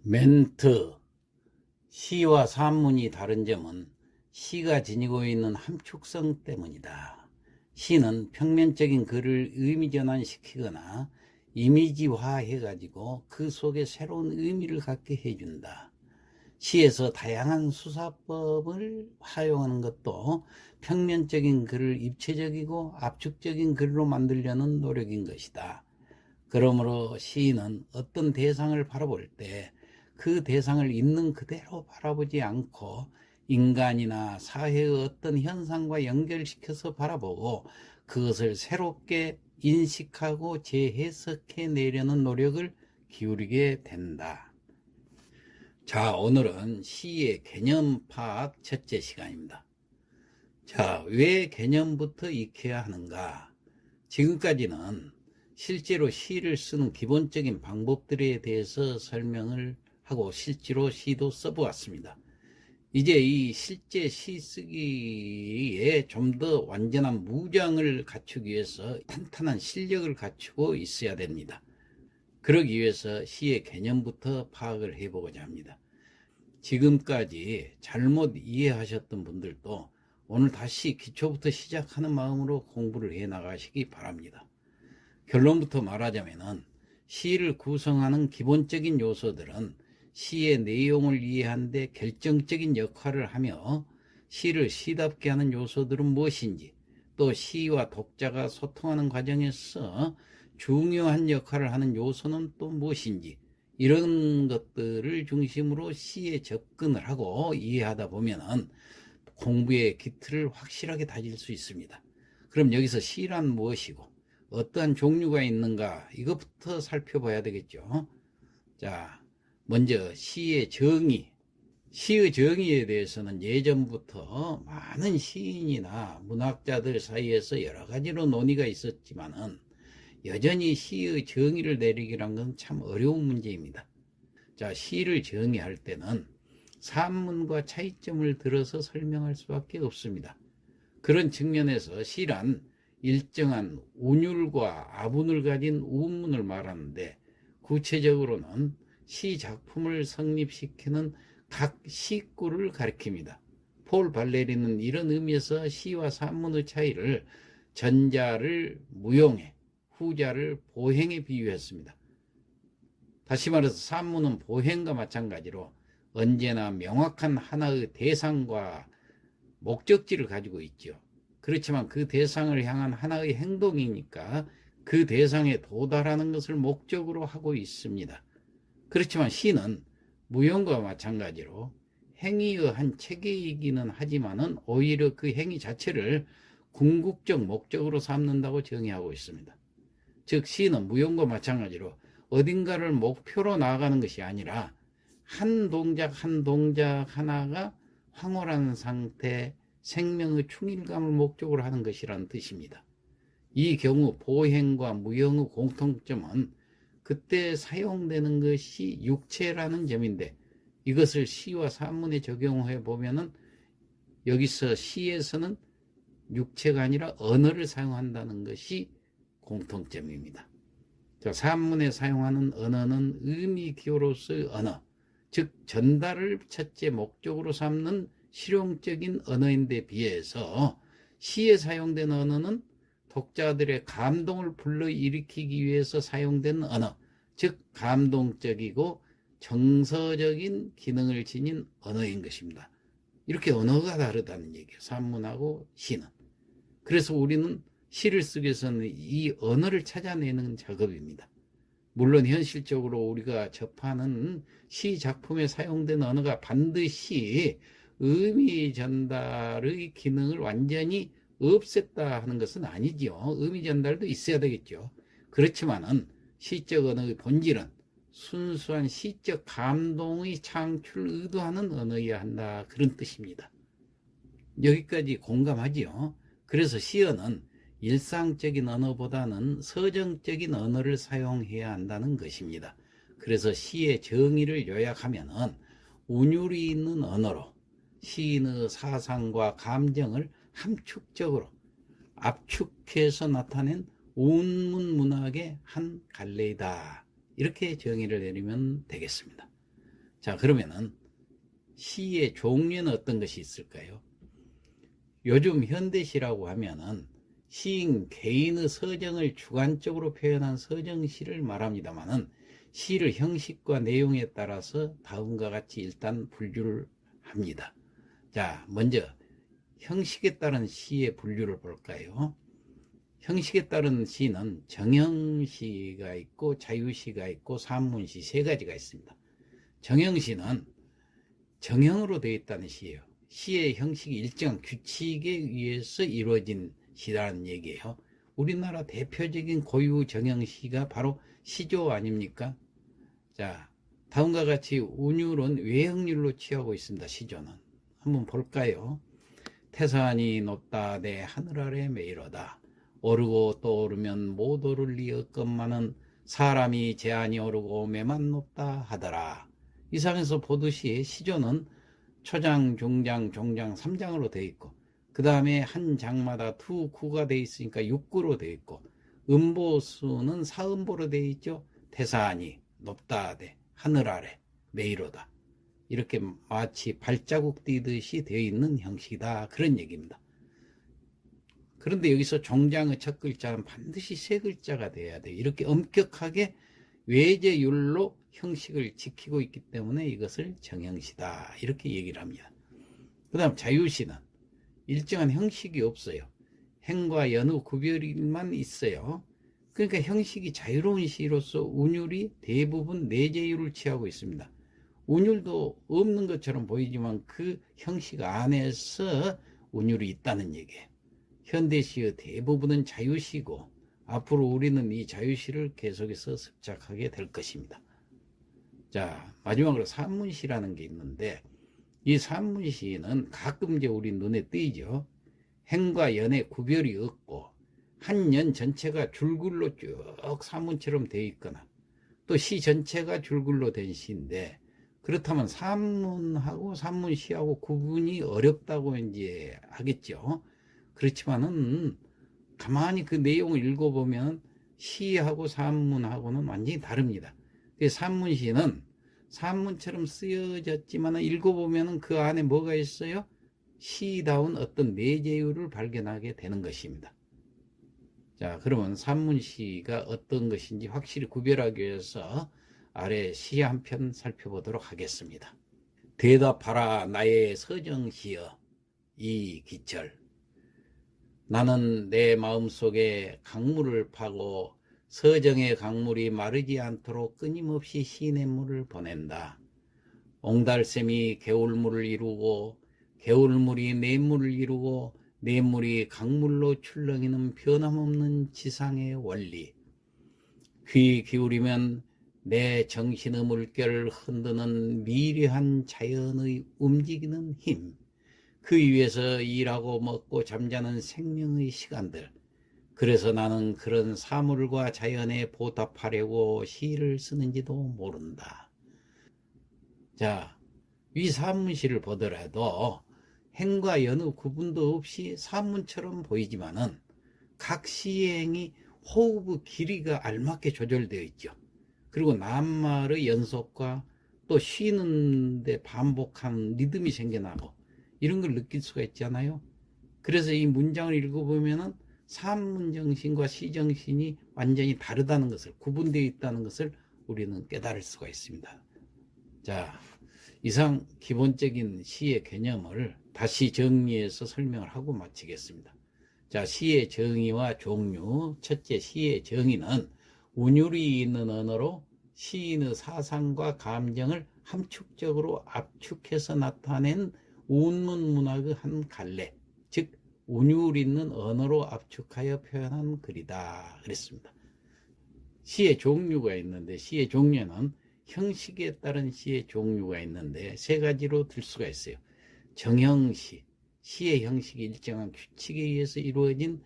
멘트. 시와 산문이 다른 점은 시가 지니고 있는 함축성 때문이다. 시는 평면적인 글을 의미 전환시키거나 이미지화해가지고 그 속에 새로운 의미를 갖게 해준다. 시에서 다양한 수사법을 활용하는 것도 평면적인 글을 입체적이고 압축적인 글로 만들려는 노력인 것이다. 그러므로 시인은 어떤 대상을 바라볼 때 그 대상을 있는 그대로 바라보지 않고 인간이나 사회의 어떤 현상과 연결시켜서 바라보고 그것을 새롭게 인식하고 재해석해 내려는 노력을 기울이게 된다. 자, 오늘은 시의 개념 파악 첫째 시간입니다. 자, 왜 개념부터 익혀야 하는가? 지금까지는 실제로 시를 쓰는 기본적인 방법들에 대해서 설명을 하고 실제로 시도 써보았습니다. 이제 이 실제 시 쓰기에 좀 더 완전한 무장을 갖추기 위해서 탄탄한 실력을 갖추고 있어야 됩니다. 그러기 위해서 시의 개념부터 파악을 해보고자 합니다. 지금까지 잘못 이해하셨던 분들도 오늘 다시 기초부터 시작하는 마음으로 공부를 해 나가시기 바랍니다. 결론부터 말하자면 시를 구성하는 기본적인 요소들은 시의 내용을 이해하는 데 결정적인 역할을 하며 시를 시답게 하는 요소들은 무엇인지, 또 시와 독자가 소통하는 과정에서 중요한 역할을 하는 요소는 또 무엇인지, 이런 것들을 중심으로 시에 접근을 하고 이해하다 보면 공부의 기틀을 확실하게 다질 수 있습니다. 그럼 여기서 시란 무엇이고 어떠한 종류가 있는가, 이것부터 살펴봐야 되겠죠. 자, 먼저 시의 정의. 시의 정의에 대해서는 예전부터 많은 시인이나 문학자들 사이에서 여러 가지로 논의가 있었지만은 여전히 시의 정의를 내리기란 건 참 어려운 문제입니다. 자, 시를 정의할 때는 산문과 차이점을 들어서 설명할 수밖에 없습니다. 그런 측면에서 시란 일정한 운율과 아분을 가진 우문을 말하는데, 구체적으로는 시 작품을 성립시키는 각 시구를 가리킵니다. 폴 발레리는 이런 의미에서 시와 산문의 차이를 전자를 무용해, 후자를 보행에 비유했습니다. 다시 말해서 산문은 보행과 마찬가지로 언제나 명확한 하나의 대상과 목적지를 가지고 있죠. 그렇지만 그 대상을 향한 하나의 행동이니까 그 대상에 도달하는 것을 목적으로 하고 있습니다. 그렇지만 시는 무용과 마찬가지로 행위의 한 체계이기는 하지만은 오히려 그 행위 자체를 궁극적 목적으로 삼는다고 정의하고 있습니다. 즉, 시는 무용과 마찬가지로 어딘가를 목표로 나아가는 것이 아니라 한 동작 한 동작 하나가 황홀한 상태, 생명의 충일감을 목적으로 하는 것이라는 뜻입니다. 이 경우 보행과 무용의 공통점은 그때 사용되는 것이 육체라는 점인데, 이것을 시와 산문에 적용해 보면은 여기서 시에서는 육체가 아니라 언어를 사용한다는 것이 공통점입니다. 자, 산문에 사용하는 언어는 의미기호로서의 언어, 즉 전달을 첫째 목적으로 삼는 실용적인 언어인데 비해서 시에 사용된 언어는 독자들의 감동을 불러일으키기 위해서 사용된 언어, 즉 감동적이고 정서적인 기능을 지닌 언어인 것입니다. 이렇게 언어가 다르다는 얘기예요, 산문하고 시는. 그래서 우리는 시를 쓰기 위해서는 이 언어를 찾아내는 작업입니다. 물론 현실적으로 우리가 접하는 시 작품에 사용된 언어가 반드시 의미 전달의 기능을 완전히 없앴다 하는 것은 아니지요. 의미 전달도 있어야 되겠죠. 그렇지만은 시적 언어의 본질은 순수한 시적 감동의 창출을 의도하는 언어여야 한다, 그런 뜻입니다. 여기까지 공감하지요. 그래서 시어는 일상적인 언어보다는 서정적인 언어를 사용해야 한다는 것입니다. 그래서 시의 정의를 요약하면은 운율이 있는 언어로 시인의 사상과 감정을 함축적으로 압축해서 나타낸 운문 문학의 한 갈래이다, 이렇게 정의를 내리면 되겠습니다. 자, 그러면은 시의 종류는 어떤 것이 있을까요? 요즘 현대시라고 하면은 시인 개인의 서정을 주관적으로 표현한 서정시를 말합니다만은 시를 형식과 내용에 따라서 다음과 같이 일단 분류를 합니다. 자, 먼저 형식에 따른 시의 분류를 볼까요? 형식에 따른 시는 정형시가 있고 자유시가 있고 산문시 세 가지가 있습니다. 정형시는 정형으로 되어 있다는 시예요. 시의 형식이 일정한 규칙에 의해서 이루어진 시라는 얘기예요. 우리나라 대표적인 고유 정형시가 바로 시조 아닙니까? 자, 다음과 같이 운율은 외형률로 취하고 있습니다. 시조는 한번 볼까요? 태산이 높다 내 하늘 아래 메이로다. 오르고 또 오르면 못 오를 리 없건만은 사람이 제한이 오르고 매만 높다 하더라. 이상에서 보듯이 시조는 초장, 중장, 종장 3장으로 되어 있고 그 다음에 한 장마다 투구가 되어 있으니까 6구로 되어 있고 음보수는 사음보로 되어 있죠. 태산이 높다 대 하늘 아래 메이로다. 이렇게 마치 발자국 띄듯이 되어 있는 형식이다. 그런 얘기입니다. 그런데 여기서 종장의 첫 글자는 반드시 세 글자가 돼야 돼요. 이렇게 엄격하게 외제율로 형식을 지키고 있기 때문에 이것을 정형시다. 이렇게 얘기를 합니다. 그 다음 자유시는 일정한 형식이 없어요. 행과 연의 구별만 있어요. 그러니까 형식이 자유로운 시로서 운율이 대부분 내제율을 취하고 있습니다. 운율도 없는 것처럼 보이지만 그 형식 안에서 운율이 있다는 얘기예요. 현대시의 대부분은 자유시고 앞으로 우리는 이 자유시를 계속해서 습작하게 될 것입니다. 자, 마지막으로 산문시라는 게 있는데 이 산문시는 가끔 이제 우리 눈에 띄죠. 행과 연의 구별이 없고 한 연 전체가 줄글로 쭉 산문처럼 되어 있거나 또 시 전체가 줄글로 된 시인데 그렇다면 산문하고 산문시하고 구분이 어렵다고 이제 하겠죠. 그렇지만은 가만히 그 내용을 읽어보면 시하고 산문하고는 완전히 다릅니다. 산문시는 산문처럼 쓰여졌지만 읽어보면 그 안에 뭐가 있어요? 시다운 어떤 내재율을 발견하게 되는 것입니다. 자, 그러면 산문시가 어떤 것인지 확실히 구별하기 위해서 아래 시 한 편 살펴보도록 하겠습니다. 대답하라 나의 서정시여 이기철. 나는 내 마음속에 강물을 파고 서정의 강물이 마르지 않도록 끊임없이 시냇물을 보낸다. 옹달샘이 개울물을 이루고 개울물이 냇물을 이루고 냇물이 강물로 출렁이는 변함없는 지상의 원리. 귀 기울이면 내 정신의 물결을 흔드는 미려한 자연의 움직이는 힘. 그 위에서 일하고 먹고 잠자는 생명의 시간들. 그래서 나는 그런 사물과 자연에 보답하려고 시를 쓰는지도 모른다. 자, 이 산문시를 보더라도 행과 연의 구분도 없이 산문처럼 보이지만은 각 시행이 호흡의 길이가 알맞게 조절되어 있죠. 그리고 낱말의 연속과 또 쉬는데 반복하는 리듬이 생겨나고 이런 걸 느낄 수가 있잖아요. 그래서 이 문장을 읽어보면은 산문 정신과 시 정신이 완전히 다르다는 것을, 구분되어 있다는 것을 우리는 깨달을 수가 있습니다. 자, 이상 기본적인 시의 개념을 다시 정리해서 설명을 하고 마치겠습니다. 자, 시의 정의와 종류. 첫째, 시의 정의는 운율이 있는 언어로 시인의 사상과 감정을 함축적으로 압축해서 나타낸 운문 문학의 한 갈래, 즉 운율 있는 언어로 압축하여 표현한 글이다 그랬습니다. 시의 종류가 있는데 시의 종류는 형식에 따른 시의 종류가 있는데 세 가지로 들 수가 있어요. 정형시, 시의 형식이 일정한 규칙에 의해서 이루어진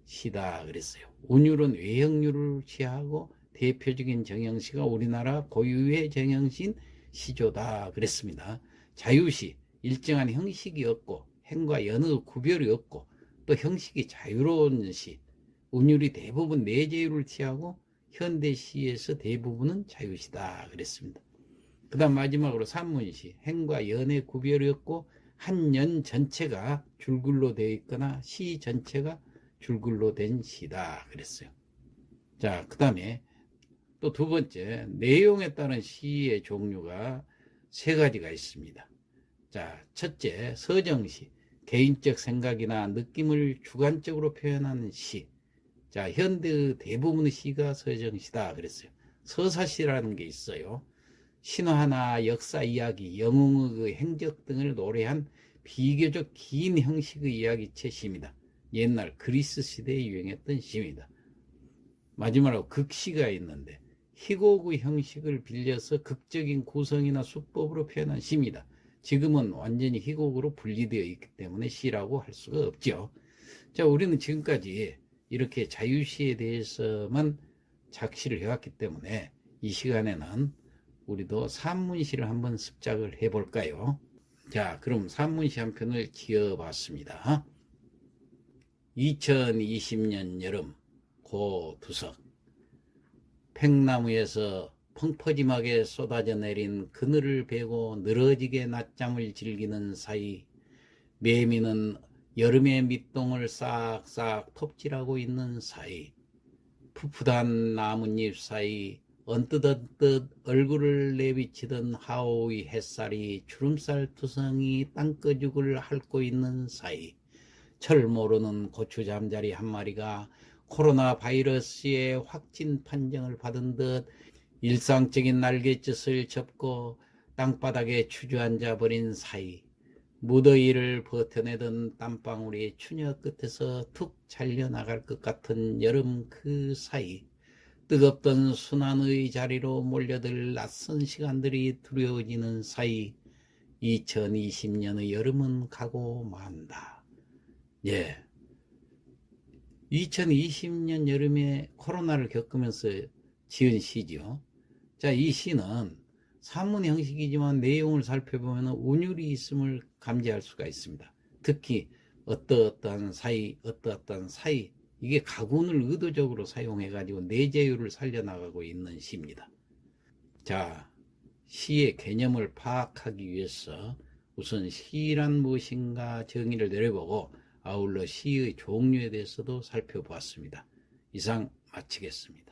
시다 그랬어요. 운율은 외형률을 취하고 대표적인 정형시가 우리나라 고유의 정형시인 시조다 그랬습니다. 자유시, 일정한 형식이 없고 행과 연의 구별이 없고 또 형식이 자유로운 시, 운율이 대부분 내재율을 취하고 현대시에서 대부분은 자유시다 그랬습니다. 그 다음 마지막으로 산문시, 행과 연의 구별이 없고 한 연 전체가 줄글로 되어 있거나 시 전체가 줄글로 된 시다 그랬어요. 자, 그 다음에 또 두 번째, 내용에 따른 시의 종류가 세 가지가 있습니다. 자, 첫째, 서정시, 개인적 생각이나 느낌을 주관적으로 표현하는 시. 자, 현대 대부분의 시가 서정시다 그랬어요. 서사시라는 게 있어요. 신화나 역사 이야기, 영웅의 행적 등을 노래한 비교적 긴 형식의 이야기체 시입니다. 옛날 그리스 시대에 유행했던 시입니다. 마지막으로 극시가 있는데 희곡의 형식을 빌려서 극적인 구성이나 수법으로 표현한 시입니다. 지금은 완전히 희곡으로 분리되어 있기 때문에 시라고 할 수가 없죠. 자, 우리는 지금까지 이렇게 자유시에 대해서만 작시를 해왔기 때문에 이 시간에는 우리도 산문시를 한번 습작을 해볼까요? 자, 그럼 산문시 한 편을 지어봤습니다. 2020년 여름 고두석. 팽나무에서 펑퍼짐하게 쏟아져 내린 그늘을 베고 늘어지게 낮잠을 즐기는 사이 매미는 여름의 밑동을 싹싹 톱질하고 있는 사이 푸푸한 나뭇잎 사이 언뜻언뜻 얼굴을 내비치던 하오의 햇살이 주름살 투성이 땅거죽을 핥고 있는 사이 철 모르는 고추 잠자리 한 마리가 코로나 바이러스의 확진 판정을 받은 듯 일상적인 날갯짓을 접고 땅바닥에 주저앉아 버린 사이 무더위를 버텨내던 땀방울이 추녀 끝에서 툭 잘려나갈 것 같은 여름 그 사이 뜨겁던 순환의 자리로 몰려들 낯선 시간들이 두려워지는 사이 2020년의 여름은 가고 만다. 예. 2020년 여름에 코로나를 겪으면서 지은 시죠. 자, 이 시는 산문 형식이지만 내용을 살펴보면 운율이 있음을 감지할 수가 있습니다. 특히 어떠어떠한 사이, 이게 가군을 의도적으로 사용해가지고 내재율을 살려나가고 있는 시입니다. 자, 시의 개념을 파악하기 위해서 우선 시란 무엇인가 정의를 내려보고 아울러 시의 종류에 대해서도 살펴보았습니다. 이상 마치겠습니다.